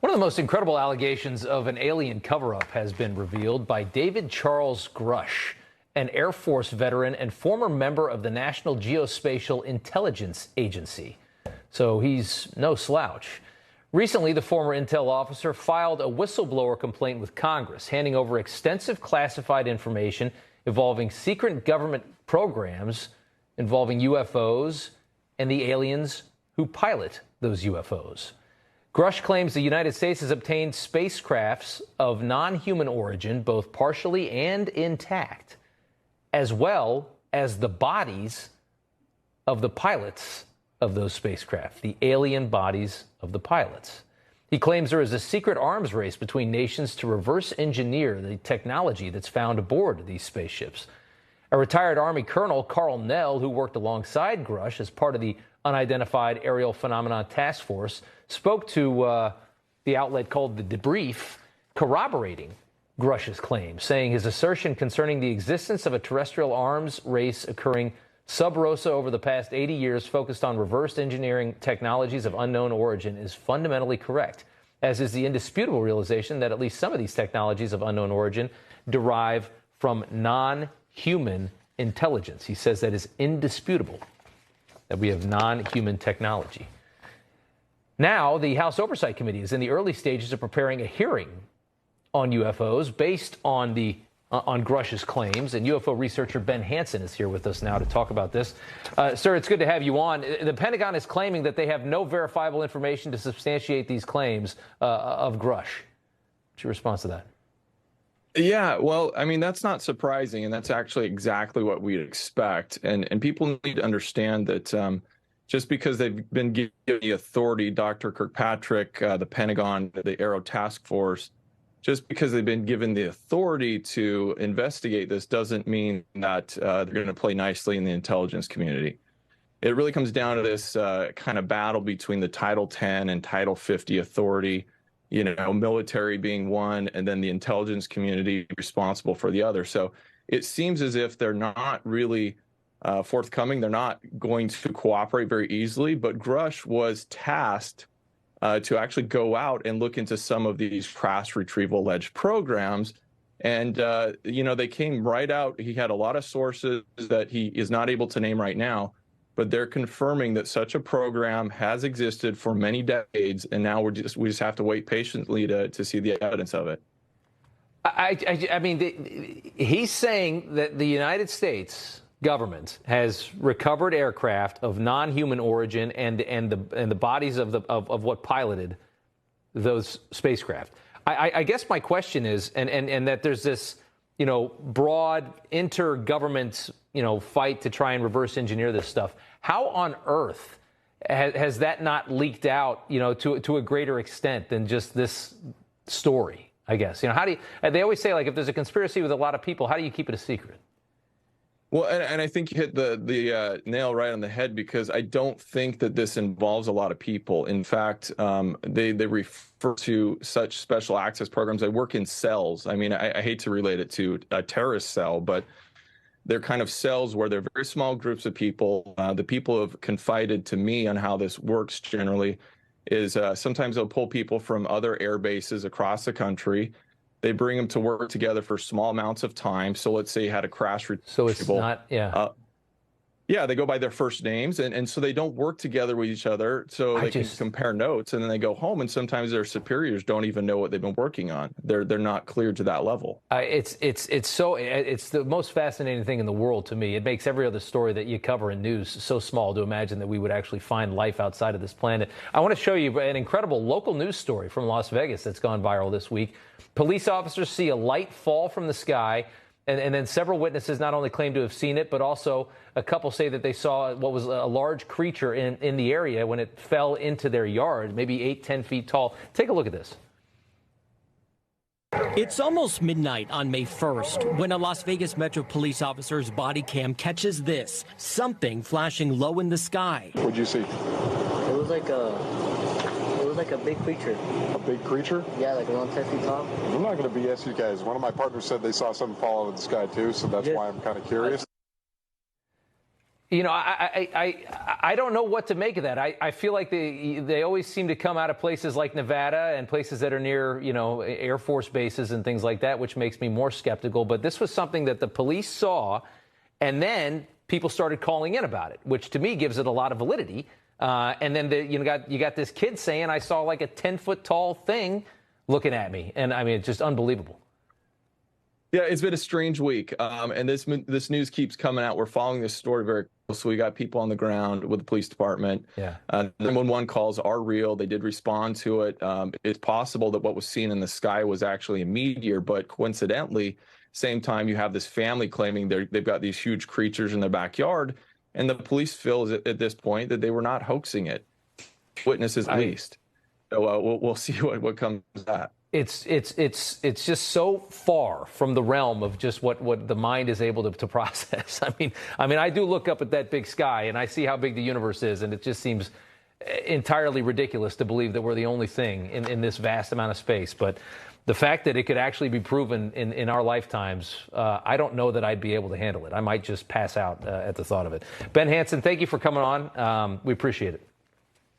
One of the most incredible allegations of an alien cover-up has been revealed by David Charles Grush, an Air Force veteran and former member of the National Geospatial Intelligence Agency. So he's no slouch. Recently, the former intel officer filed a whistleblower complaint with Congress, handing over extensive classified information involving secret government programs involving UFOs and the aliens who pilot those UFOs. Grush claims the United States has obtained spacecrafts of non-human origin, both partially and intact, as well as the bodies of the pilots of those spacecraft, the alien bodies of the pilots. He claims there is a secret arms race between nations to reverse engineer the technology that's found aboard these spaceships. A retired Army Colonel, Carl Nell, who worked alongside Grush as part of the Unidentified Aerial Phenomena Task Force, spoke to the outlet called The Debrief, corroborating Grush's claim, saying his assertion concerning the existence of a terrestrial arms race occurring sub rosa over the past 80 years focused on reverse engineering technologies of unknown origin is fundamentally correct, as is the indisputable realization that at least some of these technologies of unknown origin derive from non-human intelligence. He says that is indisputable, that we have non-human technology. Now, the House Oversight Committee is in the early stages of preparing a hearing on UFOs based on Grush's claims, and UFO researcher Ben Hansen is here with us now to talk about this. Sir, it's good to have you on. The Pentagon is claiming that they have no verifiable information to substantiate these claims of Grush. What's your response to that? Yeah, well, I mean, that's not surprising, and that's actually exactly what we'd expect. And people need to understand that just because they've been given the authority, Dr. Kirkpatrick, the Pentagon, the Aero Task Force, just because they've been given the authority to investigate this doesn't mean that they're going to play nicely in the intelligence community. It really comes down to this kind of battle between the Title 10 and Title 50 authority, military being one, and then the intelligence community responsible for the other. So it seems as if they're not really forthcoming. They're not going to cooperate very easily, but Grush was tasked to actually go out and look into some of these crash retrieval alleged programs. And, they came right out. He had a lot of sources that he is not able to name right now, but they're confirming that such a program has existed for many decades. And now we just have to wait patiently to see the evidence of it. I mean, he's saying that the United States government has recovered aircraft of non-human origin and the bodies of what piloted those spacecraft. I guess my question is, and that there's this, broad intergovernment, fight to try and reverse engineer this stuff. How on earth has that not leaked out, to a greater extent than just this story? I guess, how do you? They always say, like, if there's a conspiracy with a lot of people, how do you keep it a secret? Well, and I think you hit the nail right on the head, because I don't think that this involves a lot of people. In fact, they refer to such special access programs. They work in cells. I mean, I hate to relate it to a terrorist cell, but they're kind of cells where they're very small groups of people. The people have confided to me on how this works generally is sometimes they'll pull people from other air bases across the country. They bring them to work together for small amounts of time. So let's say you had a crash retrieval. So it's not, yeah. Yeah, they go by their first names, and so they don't work together with each other, so they can compare notes, and then they go home, and sometimes their superiors don't even know what they've been working on. They're not cleared to that level. It's the most fascinating thing in the world to me. It makes every other story that you cover in news so small to imagine that we would actually find life outside of this planet. I want to show you an incredible local news story from Las Vegas that's gone viral this week. Police officers see a light fall from the sky. And then several witnesses not only claim to have seen it, but also a couple say that they saw what was a large creature in the area when it fell into their yard, maybe 8-10 feet tall. Take a look at this. It's almost midnight on May 1st when a Las Vegas Metro police officer's body cam catches this, something flashing low in the sky. What'd you see? It was like a big creature. A big creature? Yeah, like around 10 feet tall. I'm not going to BS you guys. One of my partners said they saw something fall out of the sky too, so that's why I'm kind of curious. I don't know what to make of that. I feel like they always seem to come out of places like Nevada and places that are near, Air Force bases and things like that, which makes me more skeptical. But this was something that the police saw, and then people started calling in about it, which to me gives it a lot of validity. And then you got this kid saying, I saw like a 10-foot tall thing looking at me. And I mean, it's just unbelievable. Yeah, it's been a strange week, and this news keeps coming out. We're following this story very closely. We got people on the ground with the police department. Yeah. 911 calls are real. They did respond to it. It's possible that what was seen in the sky was actually a meteor, but coincidentally, same time you have this family claiming they've got these huge creatures in their backyard, and the police feel at this point that they were not hoaxing it. Witnesses at least. So we'll see what comes of that. It's just so far from the realm of just what the mind is able to process. I mean, I do look up at that big sky and I see how big the universe is, and it just seems entirely ridiculous to believe that we're the only thing in this vast amount of space. But the fact that it could actually be proven in our lifetimes, I don't know that I'd be able to handle it. I might just pass out at the thought of it. Ben Hansen, thank you for coming on. We appreciate it.